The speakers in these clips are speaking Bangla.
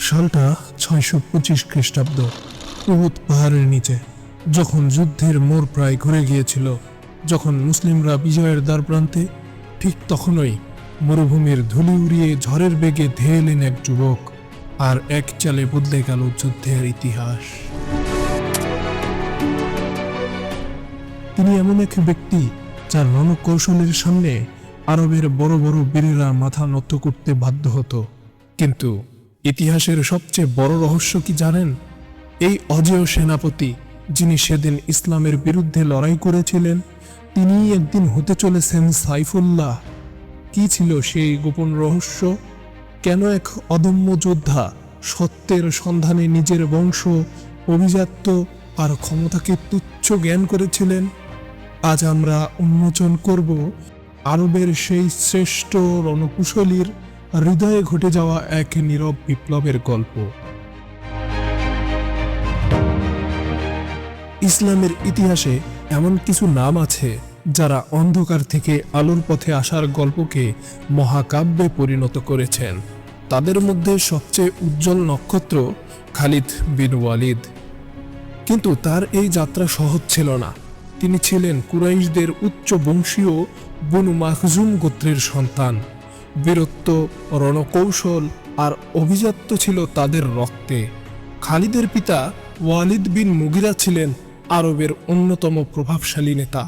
সালটা 625 খ্রিস্টাব্দ। উহুদ পাহাড়ের নিচে যখন যুদ্ধের মোড় প্রায় ঘুরে গিয়েছিল, যখন মুসলিমরা বিজয়ের দ্বারপ্রান্তে, ঠিক তখনই মরুভূমির ধুলি উড়িয়ে ঝড়ের বেগে ধেয়ে এলেন এক যুবক, আর এক চালে বদলে গেল যুদ্ধের ইতিহাস। তিনি এমন এক ব্যক্তি যার রণকৌশলের সামনে আরবের বড় বড় বীরেরা মাথা নত করতে বাধ্য হতো। কিন্তু ইতিহাসের সবচেয়ে বড় রহস্য কি জানেন? এই অজেয় সেনাপতি, যিনি সেদিন ইসলামের বিরুদ্ধে লড়াই করেছিলেন, তিনিই একদিন হতে চলেছেন সাইফুল্লাহ। কি ছিল সেই গোপন রহস্য? কেন এক অদম্য যোদ্ধা সত্যের সন্ধানে নিজের বংশ, অভিজাত্য আর ক্ষমতাকে তুচ্ছ জ্ঞান করেছিলেন? আজ আমরা উন্মোচন করব আরবের সেই শ্রেষ্ঠ রণকুশলীর হৃদয়ে ঘটে যাওয়া এক নীরব বিপ্লবের গল্প। ইসলামের ইতিহাসে এমন কিছু নাম আছে যারা অন্ধকার থেকে আলোর পথে আসার গল্পকে মহাকাব্যে পরিণত করেছেন। তাদের মধ্যে সবচেয়ে উজ্জ্বল নক্ষত্র খালিদ বিন ওয়ালিদ। কিন্তু তার এই যাত্রা সহজ ছিল না। তিনি ছিলেন কুরাইশদের উচ্চ বংশীয় বনু মাখজুম গোত্রের সন্তান। বীরত্ব, রণকৌশল আর অভিজাত্য ছিল তাদের রক্তে। খালিদের পিতা ওয়ালিদ বিন মুগিরা ছিলেন আরবের অন্যতম প্রভাবশালী নেতা।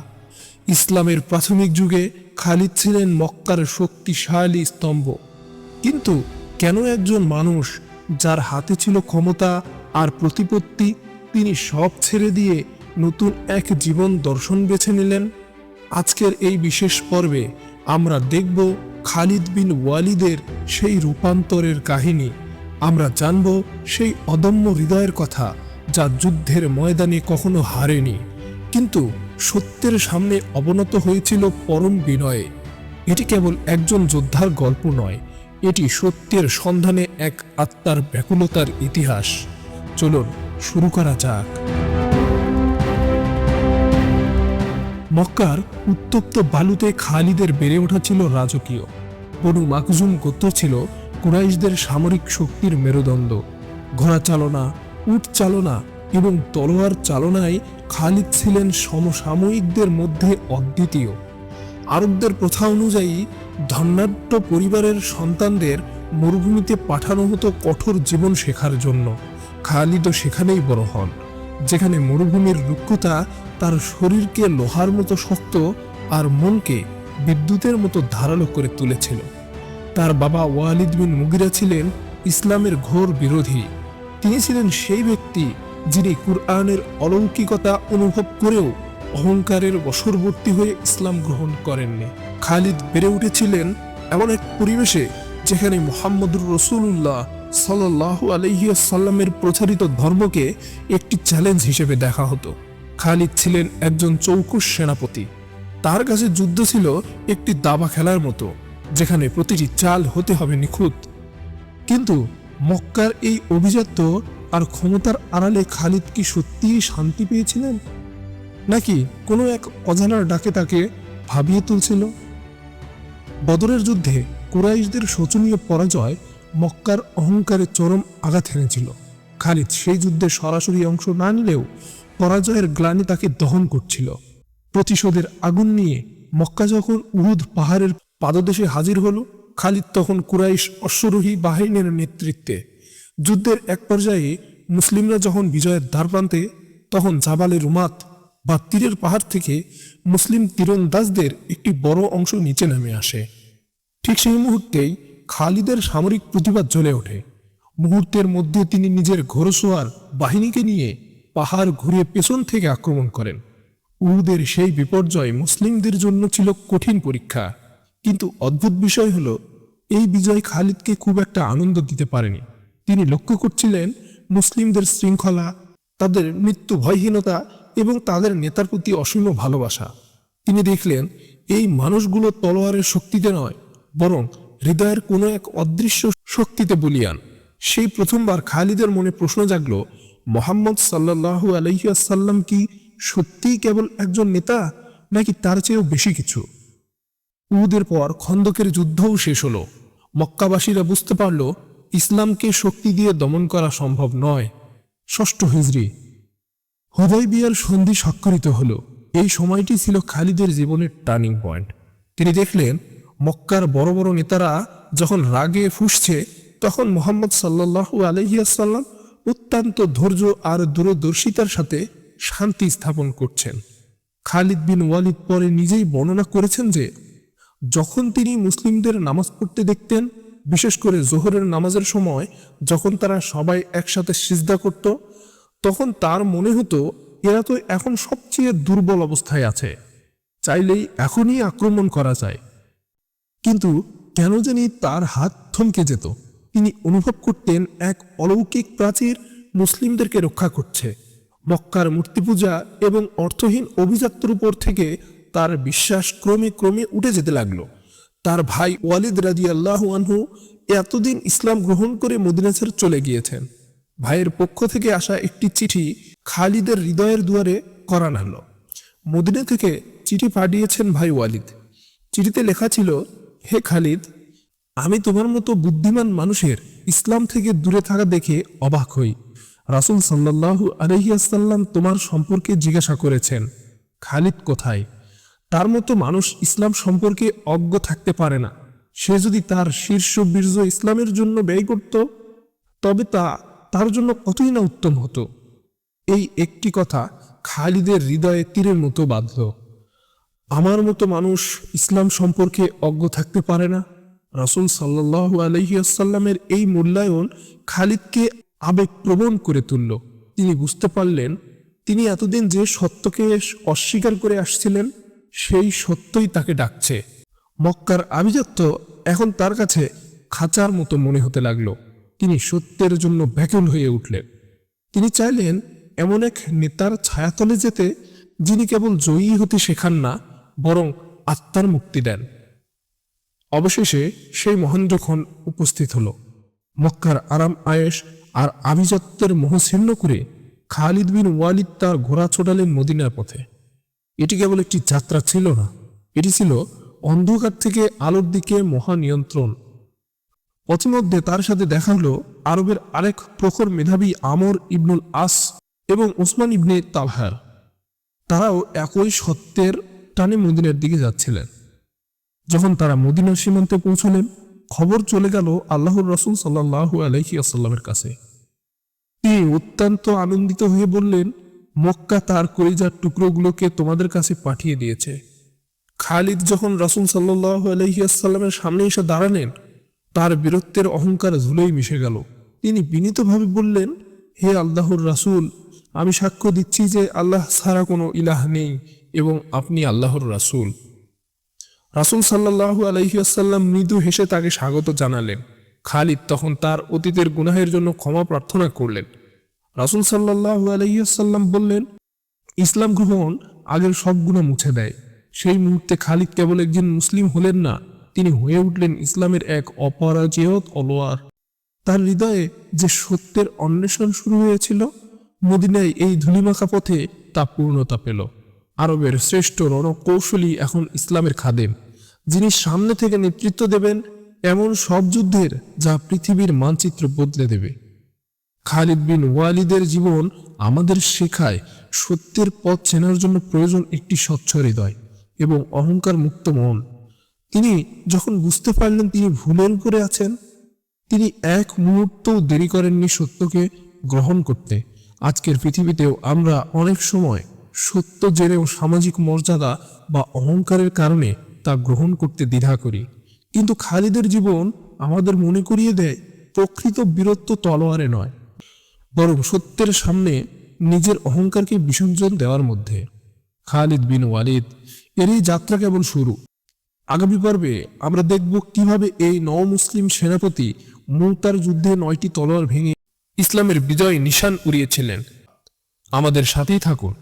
ইসলামের প্রাথমিক যুগে খালিদ ছিলেন মক্কার শক্তিশালী স্তম্ভ। কিন্তু কেন একজন মানুষ যার হাতে ছিল ক্ষমতা আর প্রতিপত্তি, তিনি সব ছেড়ে দিয়ে নতুন এক জীবন দর্শন বেছে নিলেন? আজকের এই বিশেষ পর্বে আমরা দেখব খালিদ বিন ওয়ালিদের সেই রূপান্তরের কাহিনী। আমরা জানব সেই অদম্য হৃদয়ের কথা যা যুদ্ধের ময়দানে কখনো হারেনি, কিন্তু সত্যের সামনে অবনত হয়েছিল পরম বিনয়ে। এটি কেবল একজন যোদ্ধার গল্প নয়, এটি সত্যের সন্ধানে এক আত্মার ব্যাকুলতার ইতিহাস। চলুন শুরু করা যাক। মক্কার উত্তপ্ত বালুতে খালিদের বেড়ে ওঠা ছিল রাজকীয়। বনু মাখজুম গোত্র ছিল কুরাইশদের সামরিক শক্তির মেরুদণ্ড। ঘোড়া চালনা, উট চালনা এবং তলোয়ার চালনায় খালিদ ছিলেন সমসাময়িকদের মধ্যে অদ্বিতীয়। আরবদের প্রথা অনুযায়ী ধনাঢ্য পরিবারের সন্তানদের মরুভূমিতে পাঠানো হতো কঠোর জীবন শেখার জন্য। খালিদও সেখানেই বড় হন, যেখানে মরুভূমির রুক্ষতা তার শরীরকে লোহার মতো শক্ত আর মনকে বিদ্যুতের মতো ধারালো করে তুলেছিল। তার বাবা ওয়ালিদ বিন মুগিরা ছিলেন ইসলামের ঘোর বিরোধী। তিনি ছিলেন সেই ব্যক্তি যিনি কুরআনের অলৌকিকতা অনুভব করেও অহংকারের বশবর্তী হয়ে ইসলাম গ্রহণ করেননি। খালিদ বেড়ে উঠেছিলেন এমন এক পরিবেশে যেখানে মুহাম্মদুর রাসূলুল্লাহ সাল্লাল্লাহু আলাইহি ওয়াসাল্লামের প্রচারিত ধর্মকে একটি চ্যালেঞ্জ হিসেবে দেখা হতো। খালিদ ছিলেন একজন চৌকুশ সেনাপতি। তার কাছে যুদ্ধ ছিল একটি দাবা খেলার মতো, যেখানে প্রতিটি চাল হতে হবে নিখুঁত। কিন্তু মক্কার এই অভিজাত্য আর ক্ষমতার আড়ালে খালিদ কি সত্যিই শান্তি পেয়েছিলেন, নাকি কোনো এক অজানার ডাকে তাকে ভাবিয়ে তুলছিল? বদরের যুদ্ধে কুরাইশদের শোচনীয় পরাজয় মক্কার অহংকারে চরম আঘাত হেনেছিল। খালিদ সেই যুদ্ধে সরাসরি অংশ না নিলেও পরাজয়ের গ্লানি তাকে দহন করছিল। প্রতিশোধের আগুন নিয়ে মক্কা যখন উহুদ পাহাড়ের পাদদেশে হাজির হলো, খালিদ তখন কুরাইশ অশ্বারোহী বাহিনীর নেতৃত্বে। যুদ্ধের এক পর্যায়ে মুসলিমরা যখন বিজয়ের দ্বারপ্রান্তে, তখন জাবালে রুমাত বা তীরের পাহাড় থেকে মুসলিম তীরন্দাজদের একটি বড় অংশ নিচে নেমে আসে। ঠিক সেই মুহূর্তেই খালিদের সামরিক প্রতিভা জ্বলে ওঠে। মুহূর্তের মধ্যে তিনি নিজের ঘোড়সওয়ার বাহিনীকে নিয়ে পাহাড় ঘুরে পেছন থেকে আক্রমণ করেন। উহুদের সেই বিপর্যয় মুসলিমদের জন্য ছিল কঠিন পরীক্ষা। কিন্তু অদ্ভুত বিষয় হলো, এই বিজয় খালিদকে খুব একটা আনন্দ দিতে পারেনি। তিনি লক্ষ্য করছিলেন মুসলিমদের শৃঙ্খলা, তাদের মৃত্যু ভয়হীনতা এবং তাদের নেতার প্রতি অসীম ভালোবাসা। তিনি দেখলেন এই মানুষগুলো তলোয়ারের শক্তিতে নয়, বরং হৃদয়ের কোনো এক অদৃশ্য শক্তিতে বলীয়ান। সেই প্রথমবার খালিদের মনে প্রশ্ন জাগল, মুহাম্মদ সাল্লাল্লাহু আলাইহি ওয়াসাল্লাম কি সত্যিই কেবল একজন নেতা, নাকি তার চেয়েও বেশি কিছু? উহুদের পর খন্দকের যুদ্ধও শেষ হলো। মক্কাবাসীরা বুঝতে পারল ইসলামকে শক্তি দিয়ে দমন করা সম্ভব নয়। 6 হিজরি হুদায়বিয়ার সন্ধি স্বাক্ষরিত হল। এই সময়টি ছিল খালিদের জীবনের টার্নিং পয়েন্ট। তিনি দেখলেন মক্কার বড় বড় নেতারা যখন রাগে ফুঁসছে, তখন মুহাম্মদ সাল্লাল্লাহু আলাইহি ওয়াসাল্লাম অত্যন্ত ধৈর্য আর দূরদর্শিতার সাথে শান্তি স্থাপন করছেন। খালিদ বিন ওয়ালিদ পরে নিজেই বর্ণনা করেছেন যে যখন তিনি মুসলিমদের নামাজ পড়তে দেখতেন, বিশেষ করে জোহরের নামাজের সময় যখন তারা সবাই একসাথে সিজদা করত, তখন তার মনে হতো এরা তো এখন সবচেয়ে দুর্বল অবস্থায় আছে, চাইলেই এখনই আক্রমণ করা যায়। কিন্তু কেন জানি তার হাত থমকে যেত। তিনি অনুভব করতেন এক অলৌকিক প্রাচীর মুসলিমদেরকে রক্ষা করছে। মক্কার মূর্তি পূজা এবং অর্থহীন অভিজাত্যের উপর থেকে তার বিশ্বাস ক্রমে ক্রমে উঠে যেতে লাগলো। তার ভাই ওয়ালিদ রাদিয়াল্লাহু আনহু এতদিন ইসলাম গ্রহণ করে মদিনা ছেড়ে চলে গিয়েছেন। ভাইয়ের পক্ষ থেকে আসা একটি চিঠি খালিদের হৃদয়ের দুয়ারে করা নাড়ল। মদিনা থেকে চিঠি পাঠিয়েছেন ভাই ওয়ালিদ। চিঠিতে লেখা ছিল, হে খালিদ, আমি তোমার মতো বুদ্ধিমান মানুষের ইসলাম থেকে দূরে থাকা দেখে অবাক হই। রাসূল সাল্লাল্লাহু আলাইহি ওয়াসাল্লাম তোমার সম্পর্কে জিজ্ঞাসা করেছেন, খালিদ কোথায়? তার মতো মানুষ ইসলাম সম্পর্কে অজ্ঞ থাকতে পারে না। সে যদি তার শীর্ষ বীর্য ইসলামের জন্য ব্যয় করত, তবে তা তার জন্য কতই না উত্তম হতো। এই একটি কথা খালিদের হৃদয়ে তীরের মতো বাঁধল। আমার মতো মানুষ ইসলাম সম্পর্কে অজ্ঞ থাকতে পারে না। রাসূল সাল্লাল্লাহু আলাইহি ওয়াসাল্লামের এই মূল্যায়ন খালিদকে আবেগপ্রবণ করে তুলল। তিনি বুঝতে পারলেন তিনি এতদিন যে সত্যকে অস্বীকার করে আসছিলেন, সেই সত্যই তাকে ডাকছে। মক্কার আভিজাত্য এখন তার কাছে খাঁচার মতো মনে হতে লাগলো। তিনি সত্যের জন্য ব্যাকুল হয়ে উঠলেন। তিনি চাইলেন এমন এক নেতার ছায়াতলে যেতে, যিনি কেবল জয়ী হতে শেখান না, বরং আত্মার মুক্তি দেন। অবশেষে সেই মহেন্দ্রক্ষণ উপস্থিত হল। মক্কার আরাম আয়েশ আর আভিজাত্যের মোহ ছিন্ন করে খালিদ বিন ওয়ালিদ তার ঘোড়া ছোটালেন মদিনার পথে। এটি কেবল একটি যাত্রা ছিল না, এটি ছিল অন্ধকার থেকে আলোর দিকে মহানিয়ন্ত্রণ। পথিমধ্যে তার সাথে দেখা হলো আরবের আরেক প্রখর মেধাবী আমর ইবনুল আস এবং ওসমান ইবনে তালহার। তারাও একই সত্যের টানে মদিনার দিকে যাচ্ছিলেন। যখন তারা মদিনার সীমান্তে পৌঁছলেন, খবর চলে গেল আল্লাহর রাসূল সাল্লাল্লাহু আলাইহি ওয়াসাল্লামের কাছে। তিনি অত্যন্ত আনন্দিত হয়ে বললেন, মক্কা তার কলিজার টুকরোগুলোকে তোমাদের কাছে পাঠিয়ে দিয়েছে। খালিদ যখন রাসূল সাল্লাল্লাহু আলাইহি ওয়াসাল্লামের সামনে এসে দাঁড়ালেন, তার বীরত্বের অহংকার ধুলোয় মিশে গেল। তিনি বিনীতভাবে বললেন, হে আল্লাহর রাসূল, আমি সাক্ষ্য দিচ্ছি যে আল্লাহ ছাড়া কোনো ইলাহ নেই এবং আপনি আল্লাহর রাসূল। রাসূল সাল্লাল্লাহু আলাইহি ওয়াসাল্লাম মৃদু হেসে তাকে স্বাগত জানালেন। খালিদ তখন তার অতীতের গুনাহের জন্য ক্ষমা প্রার্থনা করলেন। রাসূল সাল্লাল্লাহু আলাইহি ওয়াসাল্লাম বললেন, ইসলাম গ্রহণ আগের সব গুনাহ মুছে দেয়। সেই মুহূর্তে খালিদ কেবল একজন মুসলিম হলেন না, তিনি হয়ে উঠলেন ইসলামের এক অপরাজেয় তলোয়ার। তার হৃদয়ে যে সত্যের অন্বেষণ শুরু হয়েছিল, মদিনায় এই ধূলিমাখা পথে তা পূর্ণতা পেল। আরবের শ্রেষ্ঠ রণকৌশলী এখন ইসলামের খাদেম, যিনি সামনে থেকে নেতৃত্ব দেবেন এমন সব যুদ্ধের যা পৃথিবীর মানচিত্র বদলে দেবে। খালিদ বিন ওয়ালিদের জীবন আমাদের শেখায় সত্যের পথ চেনার জন্য প্রয়োজন একটি স্বচ্ছ হৃদয় এবং অহংকার মুক্ত মন। তিনি যখন বুঝতে পারলেন তিনি ভুলের উপরে আছেন, তিনি এক মুহূর্তও দেরি করেননি সত্যকে গ্রহণ করতে। আজকের পৃথিবীতেও আমরা অনেক সময় সত্য জেনেও সামাজিক মর্যাদা বা অহংকারের কারণে তা গ্রহণ করতে দ্বিধা করি। কিন্তু খালিদের জীবন আমাদের মনে করিয়ে দেয় প্রকৃত বীরত্ব তলোয়ারে নয়, বরং সত্যের সামনে নিজের অহংকারকে বিসর্জন দেওয়ার মধ্যে। খালিদ বিন ওয়ালিদ এর এই যাত্রা কেবল শুরু। আগামী পর্বে আমরা দেখব কিভাবে এই নও-মুসলিম সেনাপতি মুতার যুদ্ধে 9টি তলোয়ার ভেঙে ইসলামের বিজয় নিশান উড়িয়েছিলেন। আমাদের সাথেই থাকুন।